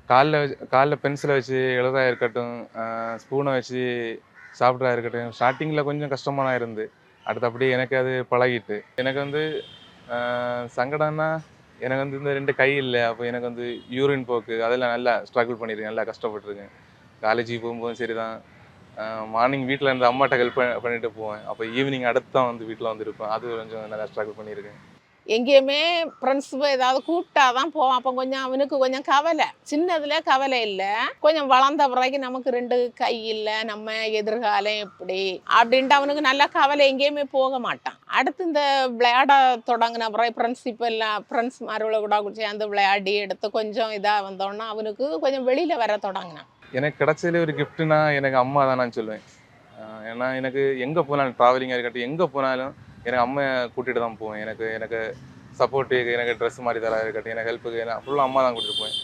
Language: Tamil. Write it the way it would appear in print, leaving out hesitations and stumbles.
காலைல பென்சிலை வச்சு எழுதா இருக்கட்டும், ஸ்பூனை வச்சு சாப்பிட்றதா இருக்கட்டும், ஸ்டார்ட்டிங்கில் கொஞ்சம் கஷ்டமா தான் இருந்து. அடுத்து அப்படியே எனக்கு அது பழகிட்டு. எனக்கு வந்து சங்கடம்னா, எனக்கு வந்து இந்த 2 கை இல்ல. அப்போ எனக்கு வந்து யூரின் போக்கு அதெல்லாம் நல்லா ஸ்ட்ரகிள் பண்ணியிருக்கேன். நல்லா கஷ்டப்பட்டுருக்கேன். காலேஜுக்கு போகும்போதும் சரிதான். மார்னிங் வீட்ல இருந்து அம்மாட்ட ஹெல்ப் பண்ணிட்டு போவேன். அப்போ ஈவினிங் அடுத்து தான் வந்து வீட்ல வந்து இருப்பேன். அது கொஞ்சம் நல்லா ஸ்ட்ரகிள் பண்ணியிருக்கேன். எங்கேயுமே ஃப்ரெண்ட்ஸ் ஏதாவது கூப்பிட்டா தான் போவான். அப்போ கொஞ்சம் அவனுக்கு கொஞ்சம் கவலை. சின்னதுல கவலை இல்ல. கொஞ்சம் வளர்ந்த பிறகு நமக்கு 2 கை இல்ல. நம்ம எதிர்காலம் எப்படி? அப்படின்ட்டு அவனுக்கு நல்ல கவலை. எங்கேயுமே போக மாட்டான். அடுத்து இந்த விளையாட தொடங்கின பிறகு ஃப்ரெண்ட்ஷிப் எல்லாம் ஃப்ரெண்ட்ஸ்மாரோட கூட சேர்ந்து விளையாடி எடுத்து கொஞ்சம் இதா வந்தோன்னா, அவனுக்கு கொஞ்சம் வெளியில வர தொடங்கினான். எனக்கு கிடைச்சதுலே ஒரு கிஃப்ட்னா எனக்கு அம்மா தான் நான் சொல்லுவேன். ஏன்னா எனக்கு எங்கே போனாலும் ட்ராவலிங்காக இருக்கட்டும், எங்கே போனாலும் எனக்கு அம்மா கூட்டிகிட்டு தான் போவேன். எனக்கு எனக்கு சப்போர்ட்டுக்கு எனக்கு ட்ரெஸ் மாரி தரா இருக்கட்டும், எனக்கு ஹெல்ப்புக்கு ஃபுல்லாக அம்மா தான் கூட்டிகிட்டு போவேன்.